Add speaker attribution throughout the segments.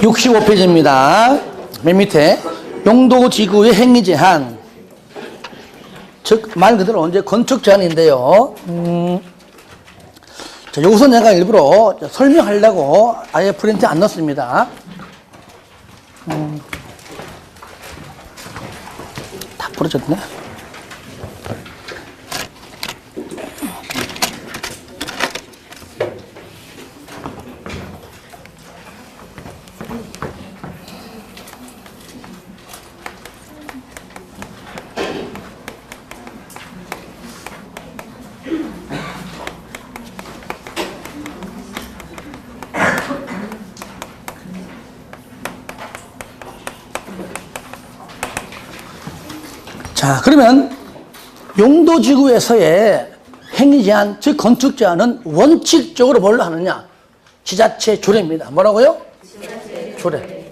Speaker 1: 65페이지입니다. 맨 밑에 용도지구의 행위 제한, 즉 말 그대로 이제 건축 제한인데요. 자, 여기서 내가 일부러 설명하려고 아예 프린트 안 넣었습니다. 다 부러졌네. 자, 그러면 용도지구에서의 행위 제한, 즉 건축 제한은 원칙적으로 뭘로 하느냐? 지자체 조례입니다. 뭐라고요? 조례.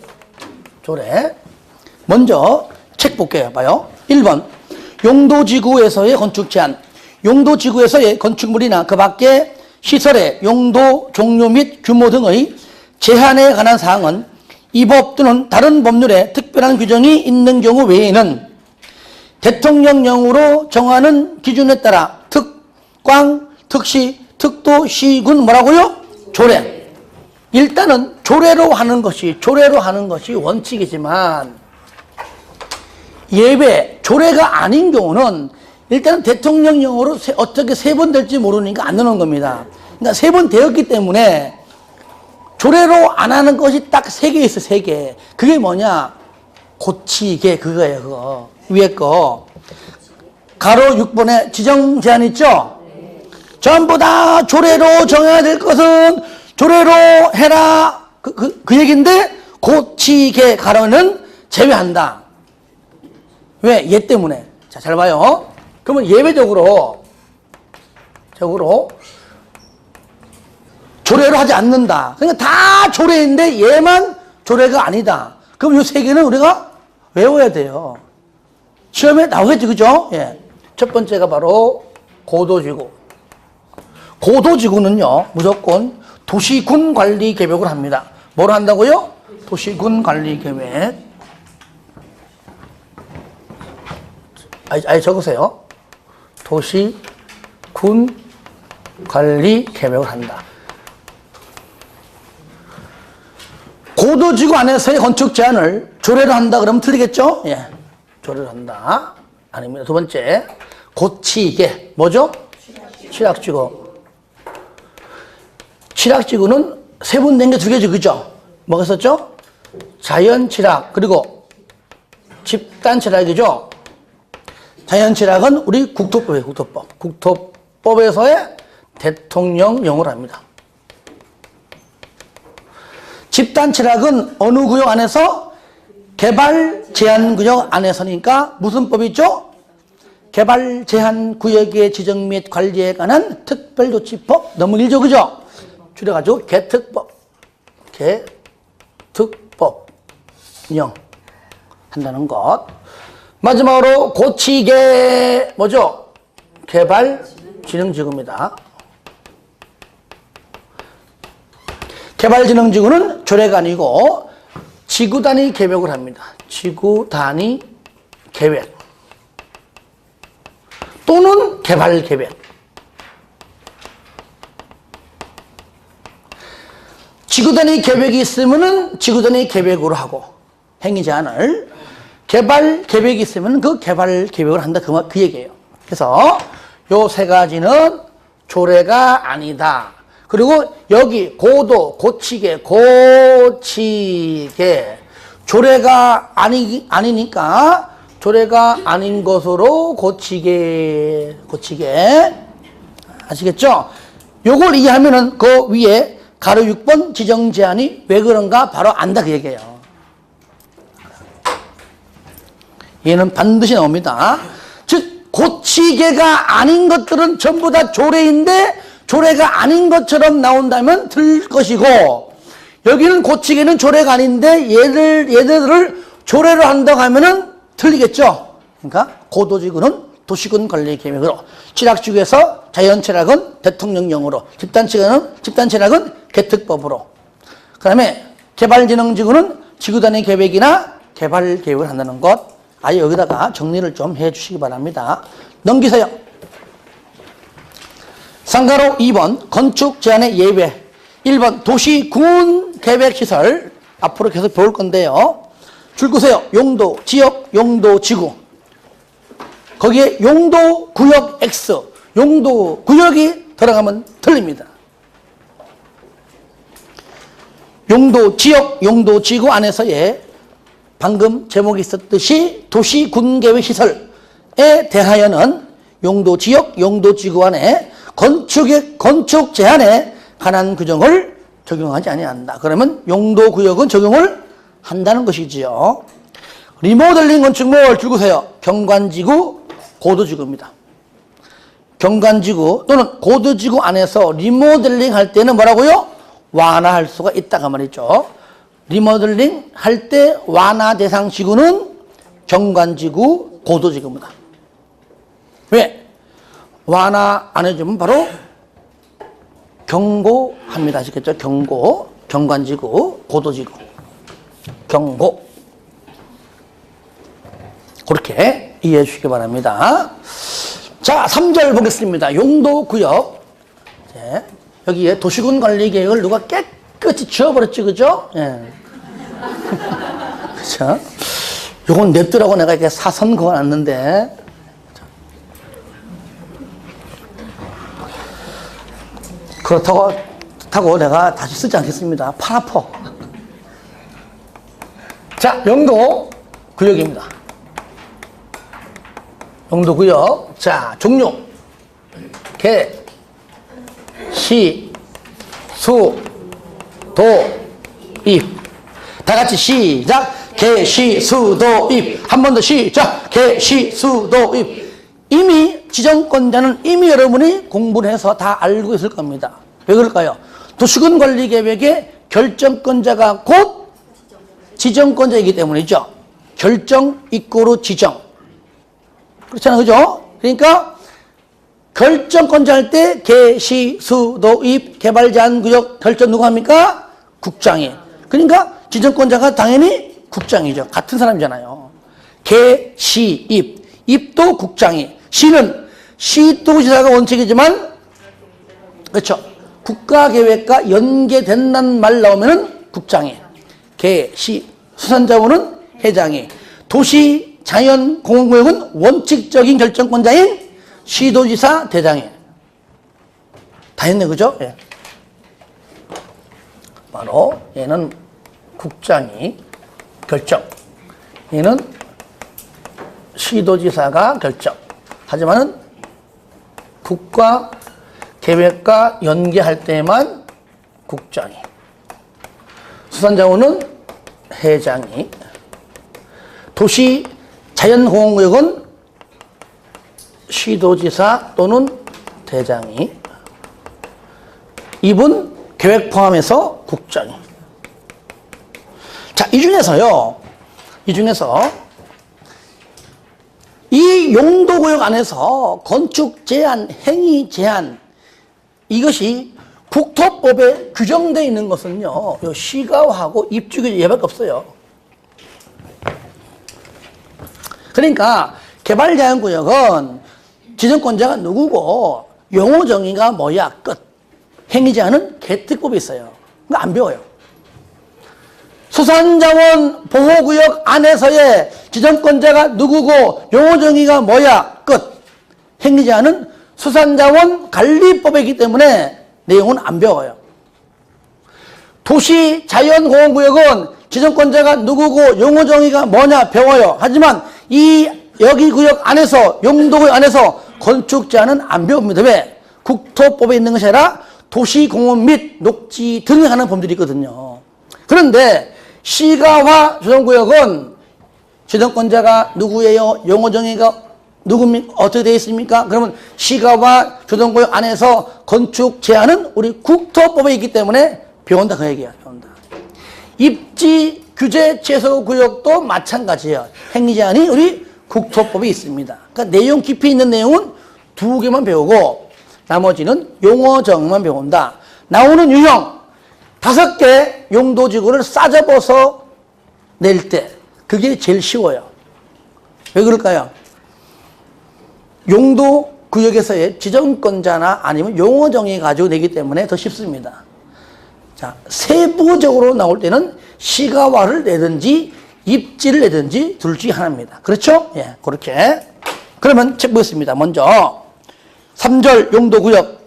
Speaker 1: 조례. 먼저 책 볼게요. 봐요. 1번. 용도지구에서의 건축 제한. 용도지구에서의 건축물이나 그 밖의 시설의 용도, 종류 및 규모 등의 제한에 관한 사항은 이 법 또는 다른 법률에 특별한 규정이 있는 경우 외에는 대통령령으로 정하는 기준에 따라 특광, 특시, 특도, 시군 뭐라고요? 조례. 일단은 조례로 하는 것이 원칙이지만 예외, 조례가 아닌 경우는 일단 대통령령으로 어떻게 세 번 될지 모르니까 안 넣는 겁니다. 그러니까 세 번 되었기 때문에 조례로 안 하는 것이 딱 3개 있어요. 3개. 그게 뭐냐? 고치게 그거예요. 그거. 위에 거. 가로 6번에 지정 제한 있죠? 전부 다 조례로 정해야 될 것은 조례로 해라. 그 얘기인데 고치게 가로는 제외한다. 왜? 얘 때문에. 자, 잘 봐요. 그러면 예외적으로 조례로 하지 않는다. 그러니까 다 조례인데 얘만 조례가 아니다. 그럼 이 3개는 우리가 외워야 돼요. 시험에 나오겠지, 그죠? 예. 첫 번째가 바로 고도지구. 고도지구는요, 무조건 도시군 관리 계획을 합니다. 뭘 한다고요? 도시군 관리 계획. 아예 적으세요. 도시군 관리 계획을 한다. 고도지구 안에서의 건축 제한을 조례로 한다 그러면 틀리겠죠? 예. 조례를 한다. 아닙니다. 두 번째, 고치게. 뭐죠? 취락지구. 취락지구는 세분 된 게 2개죠. 그죠? 뭐가 있었죠? 자연취락, 그리고 집단취락이죠. 자연취락은 우리 국토법이에요. 국토법. 국토법에서의 대통령령으로 합니다. 집단취락은 어느 구역 안에서? 개발 제한 구역 안에서니까 무슨 법이 있죠? 개발 제한 구역의 지정 및 관리에 관한 특별조치법. 너무 길죠, 그죠? 줄여가지고 개특법령 한다는 것. 마지막으로 고치게 뭐죠? 개발진흥지구입니다. 개발진흥지구는 조례가 아니고 지구 단위 계획을 합니다. 지구 단위 계획 또는 개발 계획. 지구 단위 계획이 있으면은 지구 단위 계획으로 하고 행위 제한을, 개발 계획이 있으면 그 개발 계획을 한다 그 얘기예요. 그래서 요 3가지는 조례가 아니다. 그리고 여기 고도, 고치게 조례가 아니니까 조례가 아닌 것으로 고치게 아시겠죠? 요걸 이해하면은 그 위에 가로 6번 지정 제한이 왜 그런가 바로 안다 그 얘기예요. 얘는 반드시 나옵니다. 즉 고치게가 아닌 것들은 전부 다 조례인데 조례가 아닌 것처럼 나온다면 틀 것이고, 여기는 고치기는 조례가 아닌데 얘들을 조례로 한다고 하면은 틀리겠죠. 그러니까 고도지구는 도시군 관리 계획으로, 취락지구에서 자연취락은 대통령령으로, 집단취락은 개특법으로, 그 다음에 개발진흥지구는 지구 단위 계획이나 개발 계획을 한다는 것. 아예 여기다가 정리를 좀 해주시기 바랍니다. 넘기세요. 상가로 2번 건축 제한의 예외, 1번 도시 군원 계획 시설. 앞으로 계속 배울 건데요. 줄 거세요. 용도, 지역, 용도, 지구. 거기에 용도, 구역, X. 용도, 구역이 들어가면 틀립니다. 용도, 지역, 용도, 지구 안에서의 방금 제목이 있었듯이 도시 군계획 시설에 대하여는 용도, 지역, 용도, 지구 안에 건축 제한에 관한 규정을 적용하지 아니한다. 그러면 용도, 구역은 적용을 한다는 것이지요. 리모델링 건축물 줄거세요. 경관지구, 고도지구입니다. 경관지구 또는 고도지구 안에서 리모델링 할 때는 뭐라고요? 완화할 수가 있다가 말이죠. 리모델링 할 때 완화 대상 지구는 경관지구, 고도지구입니다. 왜? 완화 안 해주면 바로 경고합니다. 아시겠죠? 경고, 경관지구, 고도지구, 경고. 그렇게 이해해 주시기 바랍니다. 자, 3절 보겠습니다. 용도구역. 네. 여기에 도시군 관리 계획을 누가 깨끗이 지워버렸지, 그죠? 예. 그죠? 요건 냅두라고 내가 이렇게 사선 그어놨는데. 그렇다고 내가 다시 쓰지 않겠습니다. 팔 아파. 자, 용도구역입니다. 용도구역. 자, 종류. 개, 시, 수, 도, 입. 다 같이 시작. 개, 시, 수, 도, 입. 한 번 더 시작. 개, 시, 수, 도, 입. 이미 지정권자는 이미 여러분이 공부를 해서 다 알고 있을 겁니다. 왜 그럴까요? 도시군 관리 계획의 결정권자가 곧 지정권자이기 때문이죠. 결정 이꼬르 지정. 그렇잖아요. 그죠? 그러니까 결정권자 할 때 개, 시, 수, 도, 입, 개발 제한 구역 결정 누가 합니까? 국장이. 그러니까 지정권자가 당연히 국장이죠. 같은 사람이잖아요. 개, 시, 입. 입도 국장이. 시는 시도지사가 원칙이지만 그렇죠. 국가계획과 연계된다는 말 나오면은 국장이. 개, 시, 수산자원은 회장이. 도시, 자연, 공원구역은 원칙적인 결정권자인 시도지사 대장이. 다 했네, 그죠? 예. 바로 얘는 국장이 결정. 얘는 시도지사가 결정. 하지만은 국가 계획과 연계할 때만 국장이. 수산자원은 회장이. 도시 자연공원구역은 시도지사 또는 대장이. 입은 계획 포함해서 국장이. 자, 이 중에서 이 용도구역 안에서 건축 제한, 행위 제한, 이것이 국토법에 규정되어 있는 것은요, 시가하고 입주규제 얘밖에 없어요. 그러니까 개발제한구역은 지정권자가 누구고 용어 정의가 뭐야 끝. 행위 제한은 개특법이 있어요. 그러니까 안 배워요. 수산자원 보호구역 안에서의 지정권자가 누구고 용어 정의가 뭐야 끝. 행위 제한은 수산자원 관리법이기 때문에 내용은 안 배워요. 도시 자연공원구역은 지정권자가 누구고 용어 정의가 뭐냐 배워요. 하지만 이 여기 구역 안에서 용도구역 안에서 건축 제한은 안 배웁니다. 왜? 국토법에 있는 것이 아니라 도시공원 및 녹지 등에 관한 법률이 있거든요. 그런데 시가와 조정구역은 지정권자가 누구예요? 용어 정의가 누굽니까? 어떻게 되어 있습니까? 그러면 시가와 조정구역 안에서 건축 제한은 우리 국토법에 있기 때문에 배운다 그 얘기야. 배운다. 입지 규제 최소 구역도 마찬가지예요. 행위 제한이 우리 국토법에 있습니다. 그러니까 내용 깊이 있는 내용은 2개만 배우고 나머지는 용어 정의만 배운다. 나오는 유형 5개 용도지구를 싸잡아서 낼 때 그게 제일 쉬워요. 왜 그럴까요? 용도구역에서의 지정권자나 아니면 용어 정의 가지고 내기 때문에 더 쉽습니다. 자, 세부적으로 나올 때는 시가화를 내든지 입지를 내든지 둘 중에 하나입니다. 그렇죠? 예, 그렇게. 그러면 책 보겠습니다. 먼저 3절 용도구역.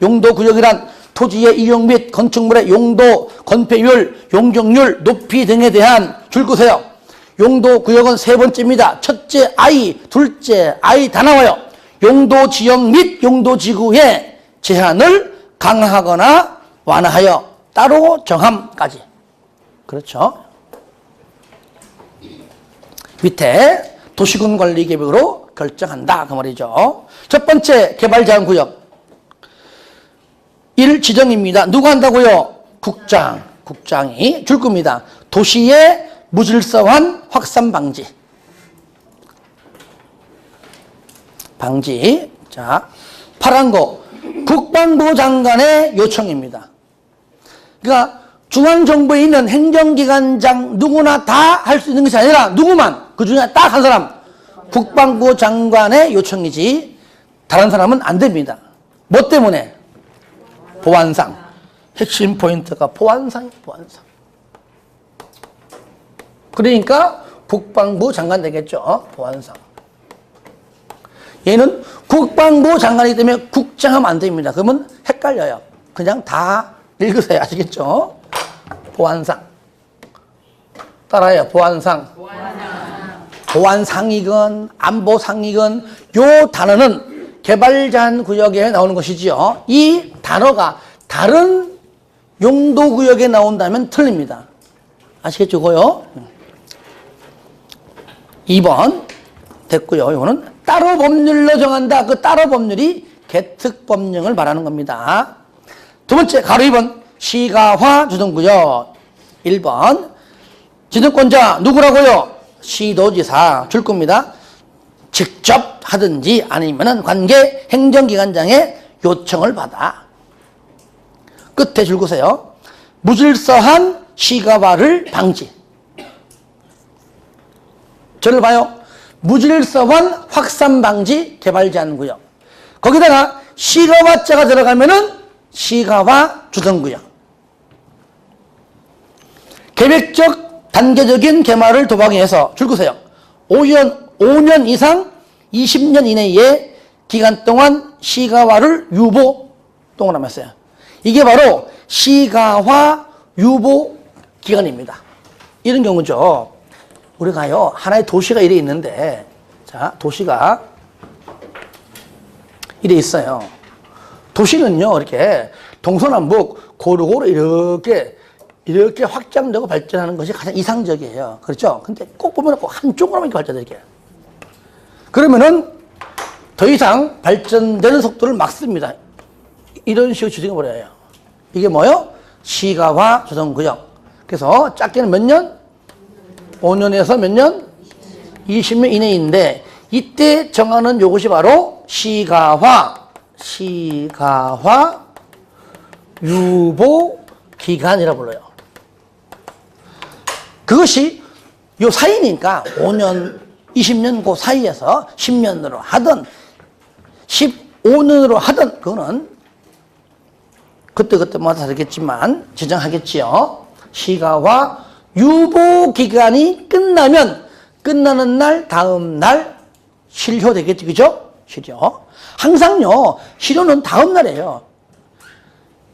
Speaker 1: 용도구역이란 토지의 이용 및 건축물의 용도, 건폐율, 용적률, 높이 등에 대한 줄 거세요. 용도구역은 세 번째입니다. 첫째 I, 둘째 I 다 나와요. 용도지역 및 용도지구의 제한을 강화하거나 완화하여 따로 정함까지. 그렇죠? 밑에 도시군관리계획으로 결정한다 그 말이죠. 첫 번째 개발제한구역 1. 지정입니다. 누가 한다고요? 국장이 줄 겁니다. 도시의 무질서한 확산 방지. 자, 파란 거 국방부 장관의 요청입니다. 그러니까 중앙정부에 있는 행정기관장 누구나 다 할 수 있는 것이 아니라 누구만 그 중에 딱 한 사람 국방부 장관의 요청이지 다른 사람은 안 됩니다. 뭐 때문에? 보안상. 핵심 포인트가 보안상이에요. 보안상. 그러니까 국방부 장관 되겠죠. 보안상. 얘는 국방부 장관이기 때문에 국장하면 안 됩니다. 그러면 헷갈려요. 그냥 다 읽으세요. 아시겠죠? 보안상. 따라해요. 보안상. 보안상이건 안보상이건 요 단어는 개발제한구역에 나오는 것이지요. 이 단어가 다른 용도구역에 나온다면 틀립니다. 아시겠죠? 그거요? 2번 됐고요. 이거는 따로 법률로 정한다. 그 따로 법률이 개특법령을 말하는 겁니다. 두 번째 가로 2번 시가화 주동구역. 1번 지정권자 누구라고요? 시도지사 줄 겁니다. 직접 하든지 아니면은 관계 행정기관장의 요청을 받아. 끝에 줄 거세요. 무질서한 시가화를 방지. 저를 봐요. 무질서한 확산 방지 개발 제한 구역. 거기다가 시가화자가 들어가면은 시가화 주정구역. 계획적 단계적인 개발을 도방해서 줄 거세요. 5년 이상 20년 이내의 기간 동안 시가화를 유보 동원하면서요. 이게 바로 시가화 유보 기간입니다. 이런 경우죠. 우리가요, 하나의 도시가 이래 있는데, 자, 도시가 이래 있어요. 도시는요, 이렇게 동서남북 고루고루 이렇게 확장되고 발전하는 것이 가장 이상적이에요. 그렇죠? 근데 꼭 보면 꼭 한쪽으로만 이렇게 발전돼, 이렇게. 그러면은 더 이상 발전되는 속도를 막습니다. 이런 식으로 조정해버려요. 이게 뭐요? 시가화 조정구역. 그래서 작게는 몇 년? 5년에서 몇 년? 20년 이내인데, 이때 정하는 요것이 바로 시가화 유보 기간이라고 불러요. 그것이 요 사이니까 5년, 20년 그 사이에서 10년으로 하든 15년으로 하든 그거는 그때마다 다르겠지만 지정하겠지요. 시가화 유보 기간이 끝나면 끝나는 날 다음 날 실효되겠지. 그죠? 실효. 항상요. 실효는 다음 날이에요.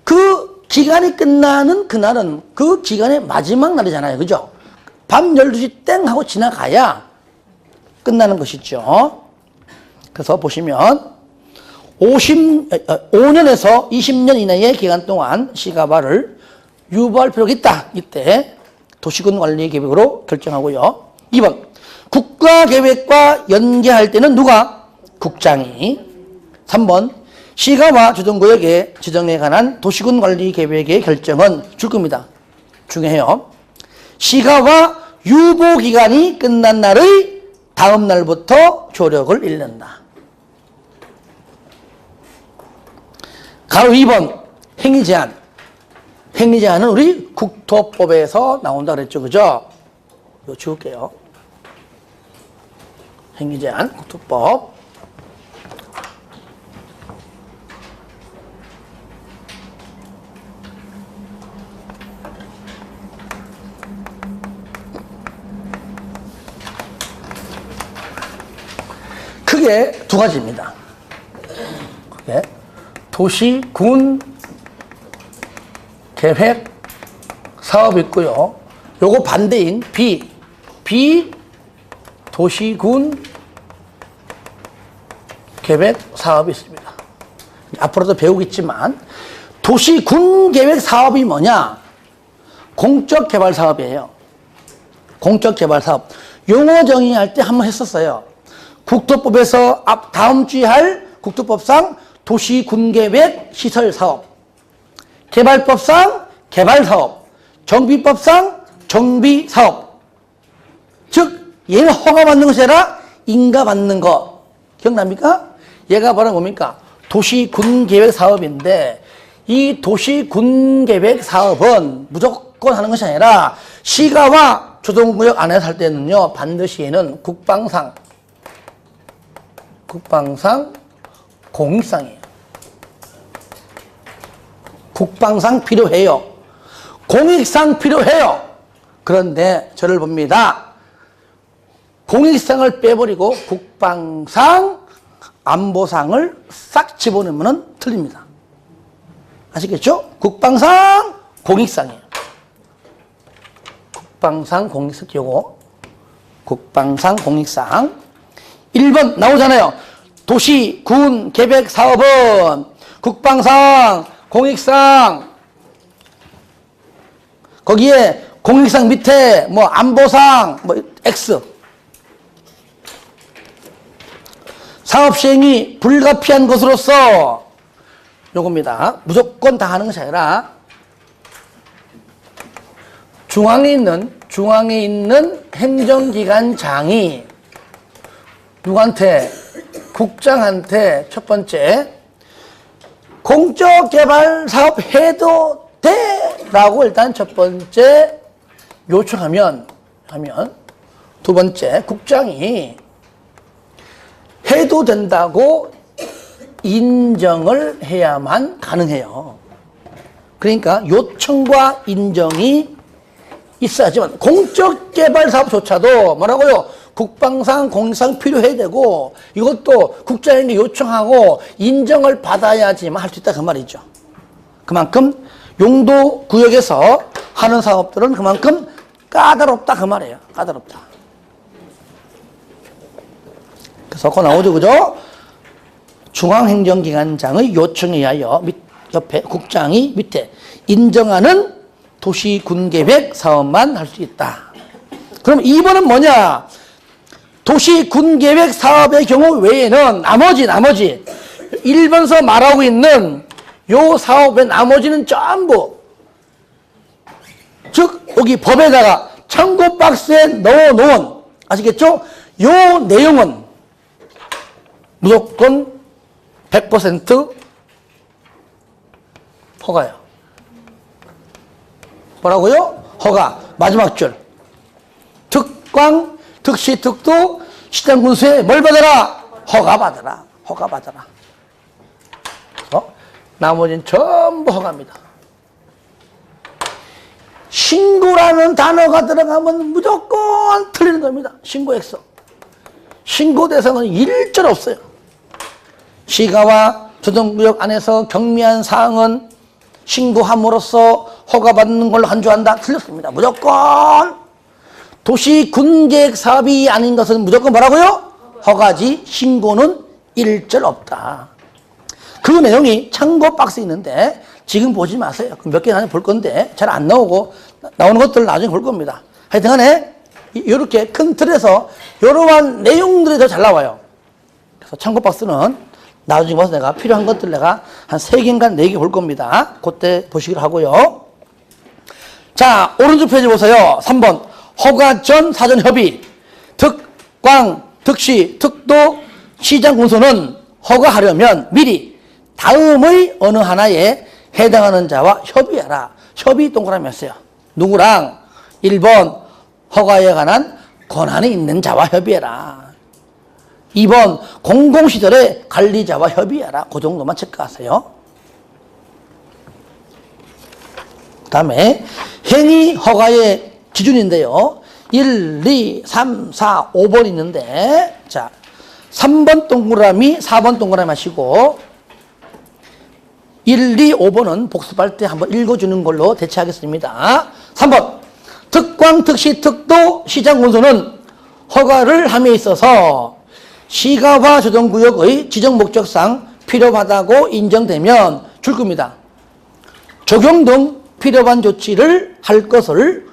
Speaker 1: 그 기간이 끝나는 그날은 그 기간의 마지막 날이잖아요. 그죠? 밤 12시 땡 하고 지나가야 끝나는 것이죠. 그래서 보시면 5년에서 20년 이내의 기간 동안 시가화를 유보할 필요가 있다. 이때 도시군관리계획으로 결정하고요. 2번 국가계획과 연계할 때는 누가? 국장이. 3번 시가화 주동구역의 지정에 관한 도시군관리계획의 결정은 줄 겁니다. 중요해요. 시가화 유보기간이 끝난 날의 다음 날부터 효력을 잃는다. 가로 2번 행위제한. 행위제한은 우리 국토법에서 나온다 그랬죠. 그죠? 이거 지울게요. 행위제한 국토법. 크게 두 가지입니다. 크게 도시, 군 계획 사업이 있고요. 요거 반대인 도시, 군 계획 사업이 있습니다. 앞으로도 배우겠지만 도시, 군 계획 사업이 뭐냐? 공적 개발 사업이에요. 공적 개발 사업. 용어 정의할 때 한번 했었어요. 국토법에서 다음 주에 할 국토법상 도시, 군 계획 시설 사업, 개발법상 개발 사업, 정비법상 정비 사업. 즉 얘는 허가 받는 것이 아니라 인가 받는 것. 기억납니까? 얘가 바로 뭡니까? 도시, 군 계획 사업인데 이 도시, 군 계획 사업은 무조건 하는 것이 아니라 시가와 조정구역 안에서 할 때는요, 반드시 얘는 국방상 공익상이에요. 국방상 필요해요. 공익상 필요해요. 그런데 저를 봅니다. 공익상을 빼버리고 국방상, 안보상을 싹 집어넣으면 틀립니다. 아시겠죠? 국방상, 공익상이에요. 국방상, 공익상 요거. 국방상, 공익상. 1번 나오잖아요. 도시, 군, 계획 사업은 국방상, 공익상. 거기에 공익상 밑에 뭐 안보상, 뭐 X. 사업 시행이 불가피한 것으로서 요겁니다. 무조건 다 하는 것이 아니라 중앙에 있는 행정기관장이 누구한테? 국장한테 첫 번째 공적 개발 사업 해도 돼? 라고 일단 첫 번째 요청하면 두 번째 국장이 해도 된다고 인정을 해야만 가능해요. 그러니까 요청과 인정이 있어야지만 공적 개발 사업조차도 뭐라고요? 국방상, 공익상 필요해야 되고 이것도 국장에게 요청하고 인정을 받아야지만 할 수 있다 그 말이죠. 그만큼 용도 구역에서 하는 사업들은 그만큼 까다롭다 그 말이에요. 까다롭다. 그래서 그 나오죠, 그죠? 중앙행정기관장의 요청에 의하여 옆에 국장이 밑에 인정하는 도시 군계획 사업만 할 수 있다. 그럼 2번은 뭐냐? 도시 군계획 사업의 경우 외에는 나머지 1번서 말하고 있는 요 사업의 나머지는 전부 즉 여기 법에다가 참고 박스에 넣어놓은 아시겠죠? 요 내용은 무조건 100% 허가요. 뭐라고요? 허가. 마지막 줄. 특광, 특시, 특도, 시장 군수에 뭘 받아라? 허가 받아라. 허가 받아라. 나머지는 전부 허가입니다. 신고라는 단어가 들어가면 무조건 틀리는 겁니다. 신고액서. 신고 대상은 일절 없어요. 시가와 조정구역 안에서 경미한 사항은 신고함으로써 허가받는 걸로 간주한다. 틀렸습니다. 무조건 도시 군계획 사업이 아닌 것은 무조건 뭐라고요? 허가지. 신고는 일절 없다. 그 내용이 참고 박스에 있는데 지금 보지 마세요. 몇 개 나중에 볼 건데 잘 안 나오고 나오는 것들 나중에 볼 겁니다. 하여튼 간에 이렇게 큰 틀에서 이러한 내용들이 더 잘 나와요. 그래서 참고 박스는 나중에 봐서 내가 필요한 것들 내가 한 3개인가 4개 볼 겁니다. 그때 보시기로 하고요. 자, 오른쪽 페이지 보세요. 3번. 허가 전 사전 협의. 특광, 특시, 특도, 시장 군수는 허가하려면 미리 다음의 어느 하나에 해당하는 자와 협의해라. 협의 동그라미였어요. 누구랑? 1번 허가에 관한 권한이 있는 자와 협의해라. 2번 공공시설의 관리자와 협의해라. 그 정도만 체크하세요. 그 다음에 행위 허가의 기준인데요. 1, 2, 3, 4, 5번 있는데, 자, 3번 동그라미, 4번 동그라미 하시고, 1, 2, 5번은 복습할 때 한번 읽어주는 걸로 대체하겠습니다. 3번, 특광, 특시, 특도, 시장 운수는 허가를 함에 있어서 시가화 조정구역의 지정 목적상 필요하다고 인정되면 줄 겁니다. 적용 등 필요한 조치를 할 것을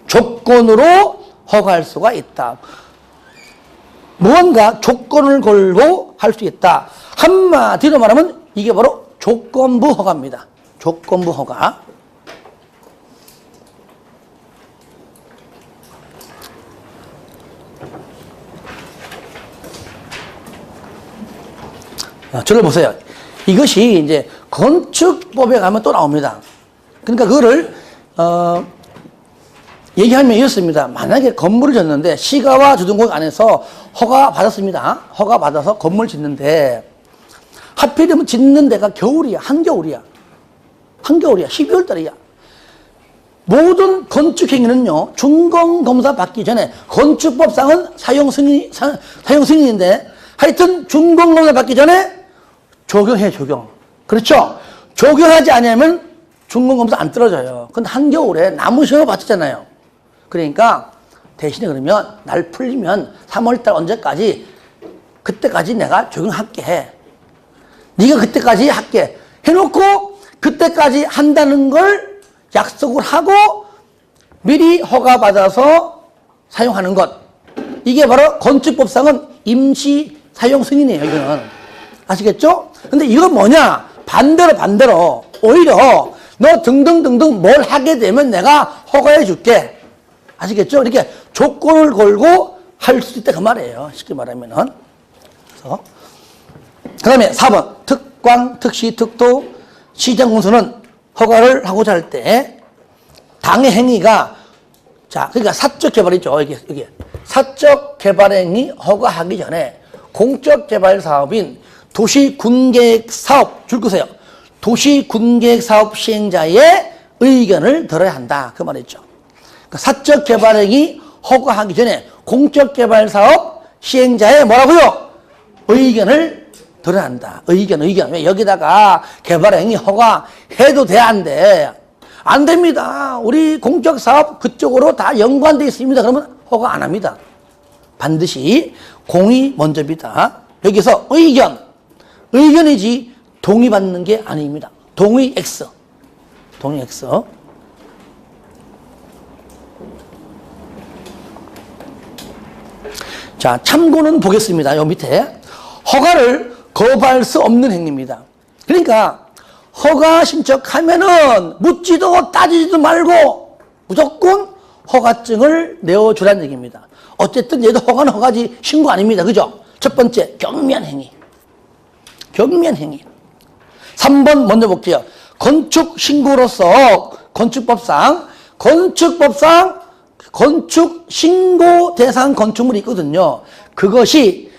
Speaker 1: 조건으로 허가할 수가 있다. 무언가 조건을 걸고 할 수 있다. 한마디로 말하면 이게 바로 조건부 허가입니다. 조건부 허가. 저를 보세요. 이것이 이제 건축법에 가면 또 나옵니다. 그러니까 그거를 얘기하면 이렇습니다. 만약에 건물을 짓는데 시가와 조정구역 안에서 허가 받았습니다. 허가 받아서 건물 짓는데 하필이면 짓는 데가 겨울이야. 한겨울이야. 12월 달이야. 모든 건축 행위는요, 준공검사 받기 전에 건축법상은 사용 승인인데 하여튼 준공검사 받기 전에 적용해, 적용. 그렇죠? 적용하지 않으면 준공검사 안 떨어져요. 근데 한겨울에 나무 심어 받쳤잖아요. 그러니까 대신에 그러면 날 풀리면 3월달 언제까지 그때까지 내가 적용할게 해. 네가 그때까지 할게 해놓고 그때까지 한다는 걸 약속을 하고 미리 허가받아서 사용하는 것. 이게 바로 건축법상은 임시 사용 승인이에요. 이거는. 아시겠죠? 근데 이건 뭐냐? 반대로 오히려 너 등등등등 뭘 하게 되면 내가 허가해 줄게. 아시겠죠? 이렇게 조건을 걸고 할 수 있다 그 말이에요. 쉽게 말하면은. 그래서 그 다음에 4번 특광, 특시, 특도, 시장 운수는 허가를 하고자 할 때 당의 행위가 자 그러니까 사적 개발이죠. 이게 사적 개발 행위 허가하기 전에 공적 개발 사업인 도시군계획 사업 줄 거세요. 도시군계획 사업 시행자의 의견을 들어야 한다 그 말이죠. 그러니까 사적 개발 행위 허가하기 전에 공적 개발 사업 시행자의 뭐라고요? 의견을 들어야 한다. 의견. 왜 여기다가 개발 행위 허가 해도 돼, 안 돼? 안 됩니다. 우리 공적 사업 그쪽으로 다 연관되어 있습니다. 그러면 허가 안 합니다. 반드시 공의 먼저입니다. 여기서 의견이지 동의받는 게 아닙니다. 동의 X. 자, 참고는 보겠습니다. 요 밑에. 허가를 거부할 수 없는 행위입니다. 그러니까 허가 신청하면은 묻지도 따지지도 말고 무조건 허가증을 내어주라는 얘기입니다. 어쨌든 얘도 허가는 허가지 신고 아닙니다. 그죠? 첫 번째, 경미한 행위. 3번 먼저 볼게요. 건축 신고로서 건축법 신고 대상 건축물이 있거든요. 그것이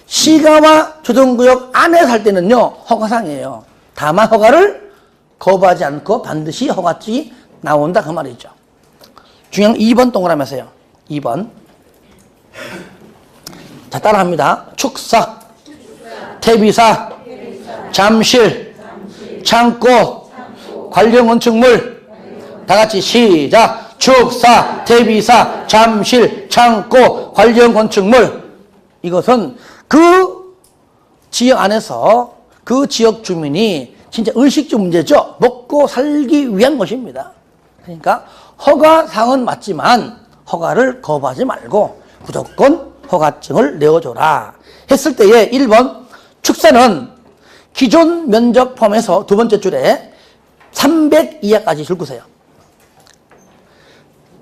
Speaker 1: 시가와 조정구역 안에 살 때는요, 허가상이에요. 다만 허가를 거부하지 않고 반드시 허가증이 나온다 그 말이죠. 중요한 2번 동그라미 하세요. 2번. 자, 따라합니다. 축사, 퇴비사, 잠실, 창고, 관련 건축물. 다 같이 시작. 축사, 퇴비사, 잠실, 창고, 관련 건축물. 이것은 그 지역 안에서 그 지역 주민이 진짜 의식주 문제죠. 먹고 살기 위한 것입니다. 그러니까 허가상은 맞지만 허가를 거부하지 말고 무조건 허가증을 내어줘라 했을 때에 1번 축사는 기존 면적 포함해서 두 번째 줄에 300 이하까지 줄 거세요.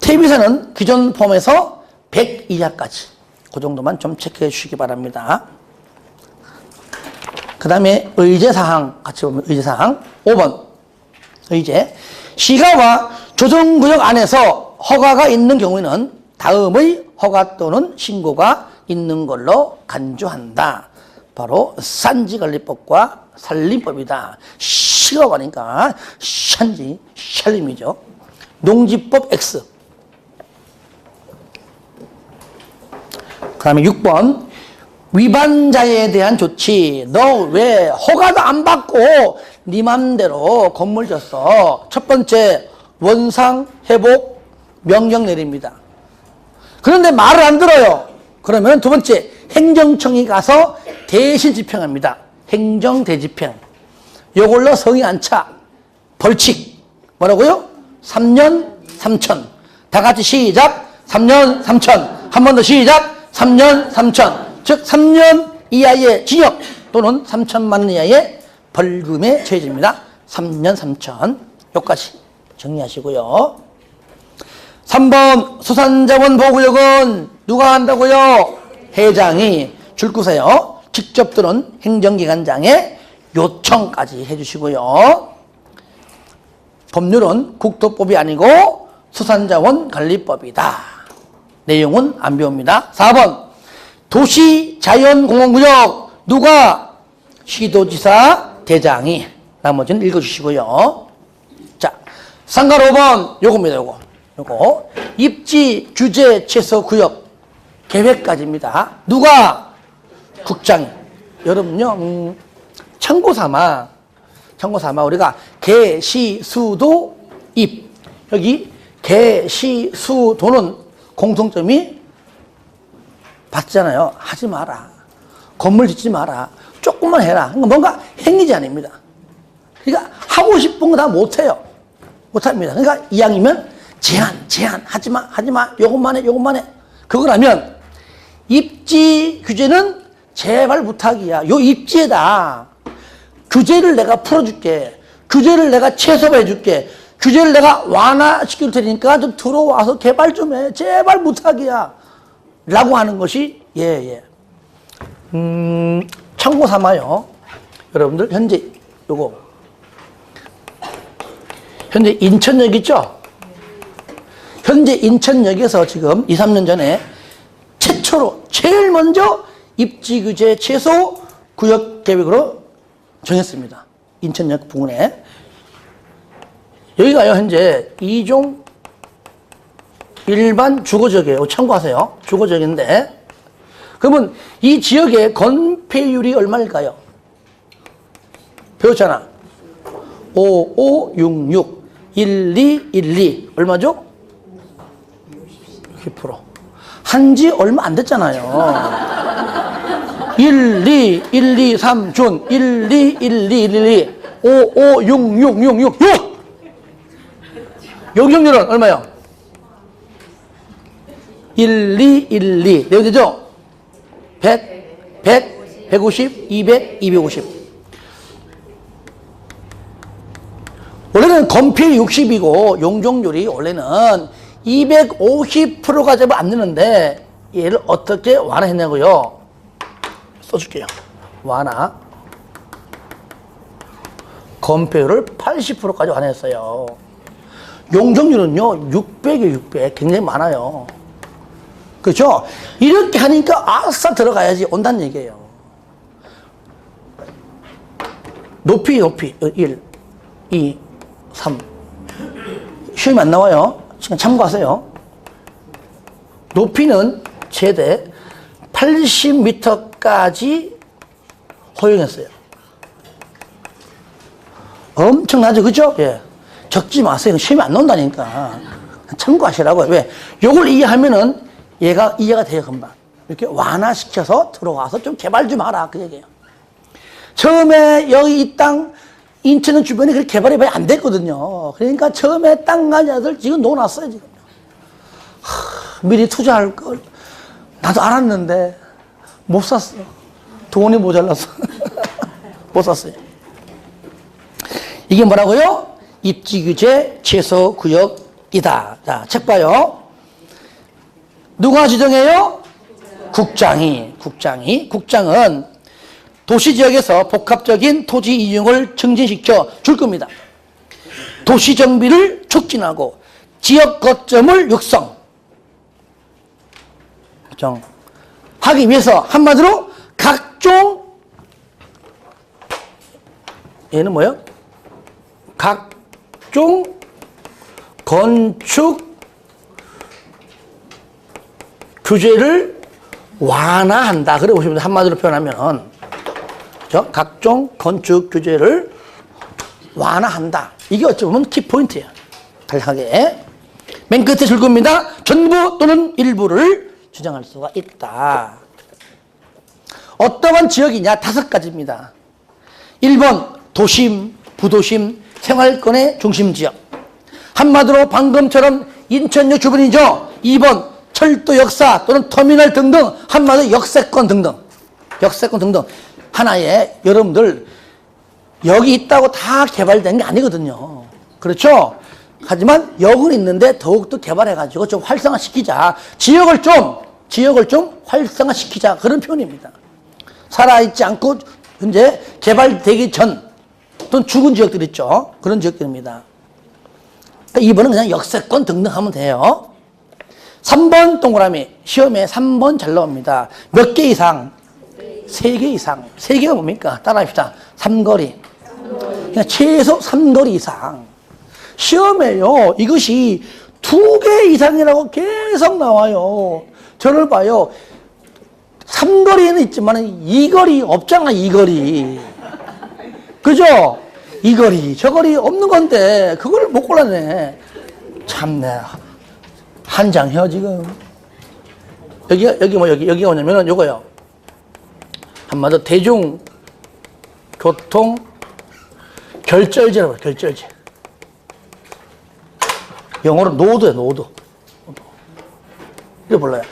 Speaker 1: 퇴비사는 기존 포함해서 100 이하까지. 그 정도만 좀 체크해 주시기 바랍니다. 그 다음에 의제사항 같이 보면 의제사항 5번 이제 시가와 조정구역 안에서 허가가 있는 경우에는 다음의 허가 또는 신고가 있는 걸로 간주한다. 바로 산지관리법과 산림법이다. 시가가 하니까 산지, 산림이죠. 농지법 X. 그 다음에 6번. 위반자에 대한 조치. 너 왜 허가도 안 받고 네 맘대로 건물 졌어. 첫 번째, 원상 회복 명령 내립니다. 그런데 말을 안 들어요. 그러면 두 번째, 행정청이 가서 대신 집행합니다. 행정대집행. 요걸로 성이 안 차. 벌칙. 뭐라고요? 3년 3천. 다 같이 시작. 3년 3천. 한 번 더 시작. 3년 3천. 즉 3년 이하의 징역 또는 3천만 원 이하의 벌금에 처해집니다. 3년 3천. 여기까지 정리하시고요. 3번 수산자원 보호구역은 누가 한다고요? 회장이 줄 거세요. 직접 또는 행정기관장의 요청까지 해주시고요. 법률은 국토법이 아니고 수산자원관리법이다. 내용은 안 배웁니다. 4번 도시자연공원구역 누가? 시도지사 대장이. 나머지는 읽어주시고요. 자, 상가 5번 요겁니다. 요거 입지 규제 최소 구역 계획까지입니다. 누가? 국장이. 여러분요, 참고삼아 우리가 개, 시, 수도, 입. 여기 개, 시, 수도는 공통점이 받잖아요. 하지 마라. 건물 짓지 마라. 조금만 해라. 그러니까 뭔가 행위지 아닙니다. 그러니까 하고 싶은 거 다 못해요. 못합니다. 그러니까 이왕이면 제한, 하지 마. 요것만 해. 그거라면 입지 규제는 제발 부탁이야. 요 입지에다 규제를 내가 풀어줄게. 규제를 내가 최소화해줄게. 규제를 내가 완화시킬 테니까 좀 들어와서 개발 좀 해. 제발 부탁이야. 라고 하는 것이, 참고 삼아요. 여러분들, 현재 인천역 있죠? 현재 인천역에서 지금 2, 3년 전에 최초로, 제일 먼저 입지 규제 최소 구역 계획으로 정했습니다. 인천역 부근에. 여기가요, 현재 2종 일반 주거지역이에요. 참고하세요. 주거지역인데. 그러면 이 지역의 건폐율이 얼마일까요? 배웠잖아. 5566, 1212. 얼마죠? 60%. 한지 얼마 안 됐잖아요. 12123 준, 121212, 556666. 용적률은 얼마요? 1212. 내가 되죠? 100, 150, 200, 250. 원래는 건폐율 60이고 용적률이 원래는 250%가 되면 안 되는데 얘를 어떻게 완화했냐고요? 써줄게요. 완화. 건폐율을 80%까지 완화했어요. 용적률은요 600이에요. 600. 굉장히 많아요. 그렇죠? 이렇게 하니까 아싸 들어가야지 온다는 얘기예요. 높이 1, 2, 3. 시험이 안 나와요. 지금 참고하세요. 높이는 최대 80m까지 허용했어요. 엄청나죠? 그죠? 예. 적지 마세요. 시험이 안 나온다니까. 참고하시라고요. 왜? 요걸 이해하면은 얘가 이해가 돼요, 금방. 이렇게 완화시켜서 들어와서 좀 개발 좀 하라. 그 얘기예요. 처음에 여기 이 땅, 인천 주변에 그렇게 개발이 많이 안 됐거든요. 그러니까 처음에 땅 가진 애들 지금 놓아놨어요, 지금. 미리 투자할 걸. 나도 알았는데, 못 샀어. 돈이 모자라서. 못 샀어요. 이게 뭐라고요? 입지규제 최소구역이다. 자, 책 봐요. 누가 지정해요? 국장이. 국장은 도시지역에서 복합적인 토지 이용을 증진시켜 줄 겁니다. 도시 정비를 촉진하고 지역 거점을 육성 하기 위해서 한마디로 각종 얘는 뭐예요? 각종 건축 규제를 완화한다. 그래 보시면 한마디로 표현하면 그렇죠? 각종 건축 규제를 완화한다. 이게 어찌 보면 키포인트예요. 간략하게. 맨 끝에 줄겁니다. 전부 또는 일부를 주장할 수가 있다. 어떠한 지역이냐? 5가지입니다. 1번 도심, 부도심, 생활권의 중심지역. 한마디로 방금처럼 인천역 주변이죠. 2번 철도 역사 또는 터미널 등등, 한마디로 역세권 등등. 역세권 등등. 하나의 여러분들 역이 있다고 다 개발된 게 아니거든요. 그렇죠? 하지만 역은 있는데 더욱더 개발해가지고 좀 활성화시키자. 지역을 좀 활성화시키자. 그런 표현입니다. 살아있지 않고 현재 개발되기 전 또는 죽은 지역들 있죠. 그런 지역들입니다. 그러니까 2번은 그냥 역세권 등등 하면 돼요. 3번 동그라미. 시험에 3번 잘 나옵니다. 몇 개 이상? 3개 이상. 3개가 뭡니까? 따라합시다. 삼거리. 그냥 최소 3거리 이상. 시험에요. 이것이 2개 이상이라고 계속 나와요. 저를 봐요. 3거리에는 있지만 2거리 없잖아. 2거리. 그죠? 2거리. 저거리 없는 건데 그걸 못 골라내. 참네. 한장해요 지금. 여기가 뭐냐면은 요거요. 한마디로 대중교통 결절제라고 해요. 결절제. 영어로 노드예요. 노드. 이거 몰라요.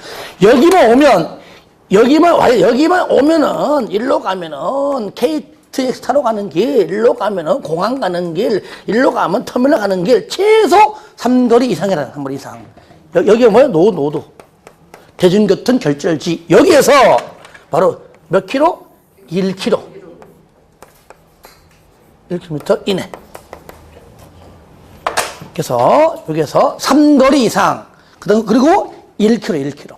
Speaker 1: 여기만 오면은 일로 가면은 KTX 타러 가는 길, 일로 가면은 공항 가는 길, 일로 가면 터미널 가는 길 최소 3거리 이상이라는 3거리 이상. 여기가 뭐예요? 노드. 대중교통 결절지. 여기에서 바로 몇 킬로? 1킬로. 1km 이내. 그래서 여기에서 3거리 이상. 그리고 1km.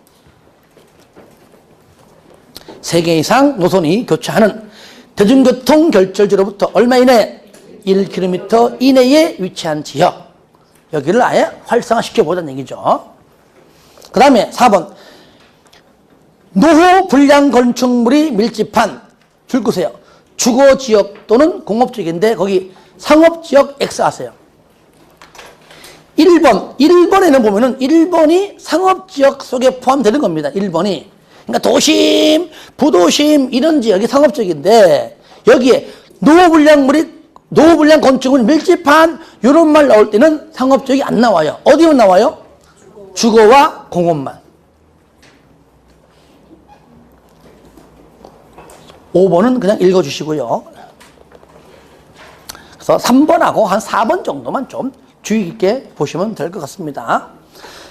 Speaker 1: 3개 이상 노선이 교차하는 대중교통 결절지로부터 얼마 이내? 1km 이내에 위치한 지역. 여기를 아예 활성화시켜보자는 얘기죠. 그 다음에 4번. 노후 불량 건축물이 밀집한 줄 끄세요. 주거지역 또는 공업지역인데 거기 상업지역 X 하세요. 1번에는 보면은 1번이 상업지역 속에 포함되는 겁니다. 1번이. 그러니까 도심, 부도심 이런 지역이 상업지역인데 여기에 노후불량 건축물 밀집한 이런 말 나올 때는 상업지역이 안 나와요. 어디만 나와요? 주거와 공업만. 5번은 그냥 읽어주시고요. 그래서 3번하고 한 4번 정도만 좀 주의 깊게 보시면 될 것 같습니다.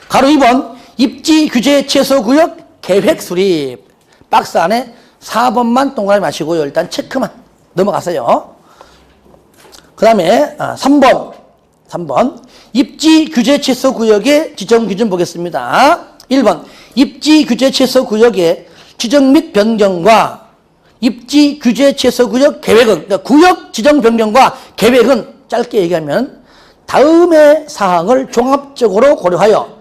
Speaker 1: 가로 2번 입지 규제 최소 구역 계획 수립. 박스 안에 4번만 동그라미 마시고요. 일단 체크만 넘어가세요. 그 다음에 3번 입지 규제 최소 구역의 지정 기준 보겠습니다. 1번 입지 규제 최소 구역의 지정 및 변경과 입지 규제 최소 구역 계획은, 그러니까 구역 지정 변경과 계획은 짧게 얘기하면 다음의 사항을 종합적으로 고려하여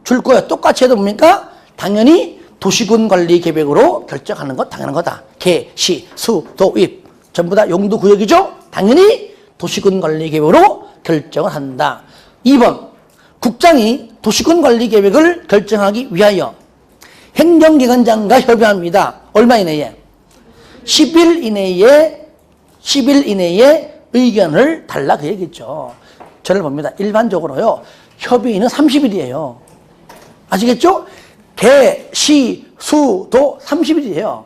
Speaker 1: 줄 거예요. 똑같이 해도 뭡니까? 당연히 도시군 관리 계획으로 결정하는 것 당연한 거다. 개, 시, 수, 도, 입 전부 다 용도 구역이죠. 당연히 도시군 관리 계획으로 결정을 한다. 2번 국장이 도시군 관리 계획을 결정하기 위하여 행정기관장과 협의합니다. 얼마 이내에? 10일 이내에 의견을 달라 그 얘기죠. 저를 봅니다. 일반적으로요. 협의는 30일이에요. 아시겠죠? 개, 시, 수, 도 30일이에요.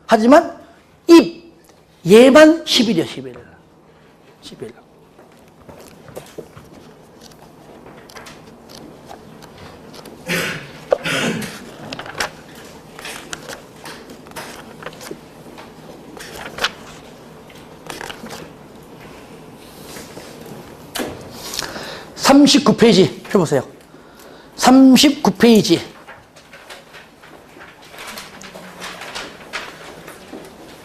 Speaker 1: 하지만 예만 10일이에요. 10일. 39페이지 펴보세요. 39페이지.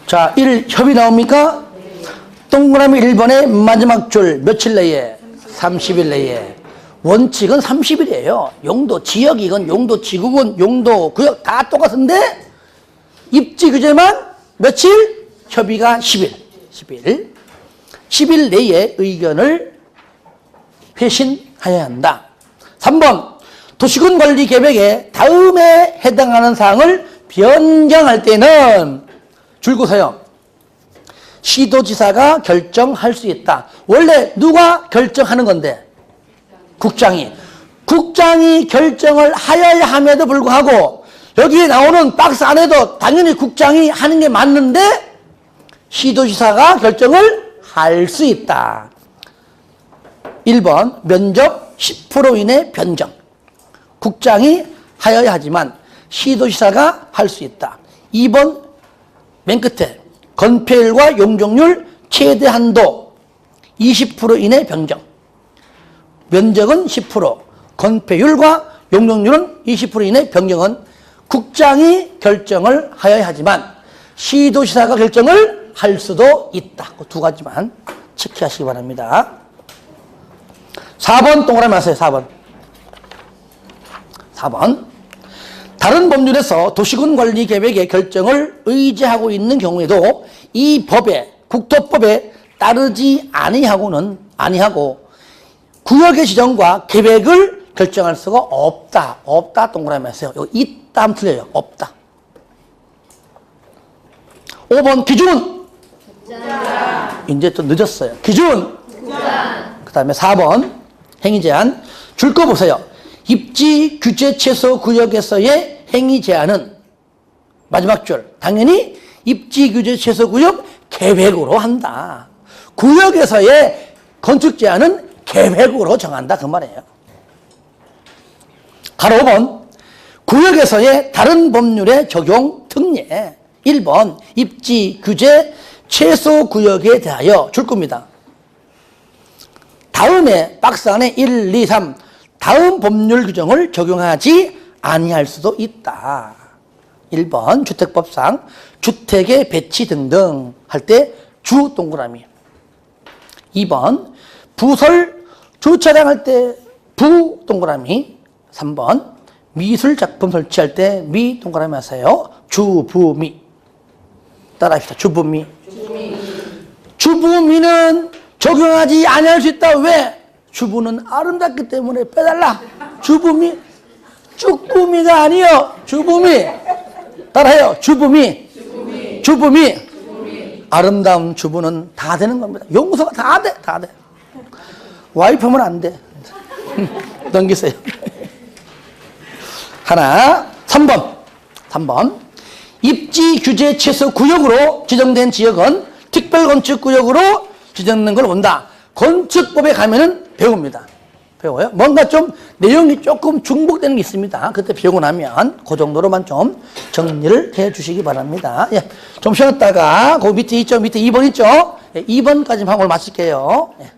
Speaker 1: 자, 1 협의 나옵니까? 동그라미 1번의 마지막 줄 며칠 내에? 30일 내에. 원칙은 30일이에요. 용도 지역이건 용도 지구건 용도 구역 다 똑같은데 입지 규제만 며칠? 협의가 10일. 10일 내에 의견을 회신하여야 한다. 3번 도시군 관리 계획에 다음에 해당하는 사항을 변경할 때는 줄거서요. 시도지사가 결정할 수 있다. 원래 누가 결정하는 건데? 국장이 결정을 하여야 함에도 불구하고 여기에 나오는 박스 안에도 당연히 국장이 하는 게 맞는데 시도지사가 결정을 할 수 있다. 1번 면적 10% 이내 변경. 국장이 하여야 하지만 시도지사가 할 수 있다. 2번 맨 끝에 건폐율과 용적률 최대 한도 20% 이내 변경. 면적은 10%, 건폐율과 용적률은 20% 이내 변경은 국장이 결정을 하여야 하지만 시도지사가 결정을 할 수도 있다. 그 두 가지만 체크하시기 바랍니다. 4번 동그라미 하세요. 4번. 다른 법률에서 도시군 관리 계획의 결정을 의지하고 있는 경우에도 이 법에 국토법에 따르지 아니하고 구역의 지정과 계획을 결정할 수가 없다. 없다 동그라미 하세요. 이거 있다 하면 틀려요. 없다. 5번 기준. 이제 좀 늦었어요. 기준. 그 다음에 4번 행위 제한. 줄 거 보세요. 입지 규제 최소 구역에서의 행위 제한은 마지막 줄. 당연히 입지 규제 최소 구역 계획으로 한다. 구역에서의 건축 제한은 계획으로 정한다. 그 말이에요. 가로 5번. 구역에서의 다른 법률의 적용 특례. 1번 입지 규제 최소 구역에 대하여 줄 겁니다. 다음에 박스 안에 1, 2, 3 다음 법률 규정을 적용하지 아니할 수도 있다. 1번 주택법상 주택의 배치 등등 할 때 주 동그라미. 2번 부설 주차장 할 때 부 동그라미. 3번 미술 작품 설치할 때 미 동그라미 하세요. 주부미. 따라합시다. 주부미. 주부미는 적용하지 아니할 수 있다. 왜? 주부는 아름답기 때문에 빼달라. 주부미. 쭈꾸미가 아니요. 주부미. 따라해요. 주부미. 아름다운 주부는 다 되는 겁니다. 용서가 다 돼. 와이프면 안 돼. 넘기세요. 하나. 3번. 입지 규제 최소 구역으로 지정된 지역은 특별건축구역으로 지정된 걸 본다. 건축법에 가면은 배웁니다. 배워요. 뭔가 좀 내용이 조금 중복되는 게 있습니다. 그때 배우고 나면 그 정도로만 좀 정리를 해 주시기 바랍니다. 예. 좀 쉬었다가 그 밑에 있죠. 밑에 2번 있죠. 예, 2번까지만 하고 마칠게요. 예.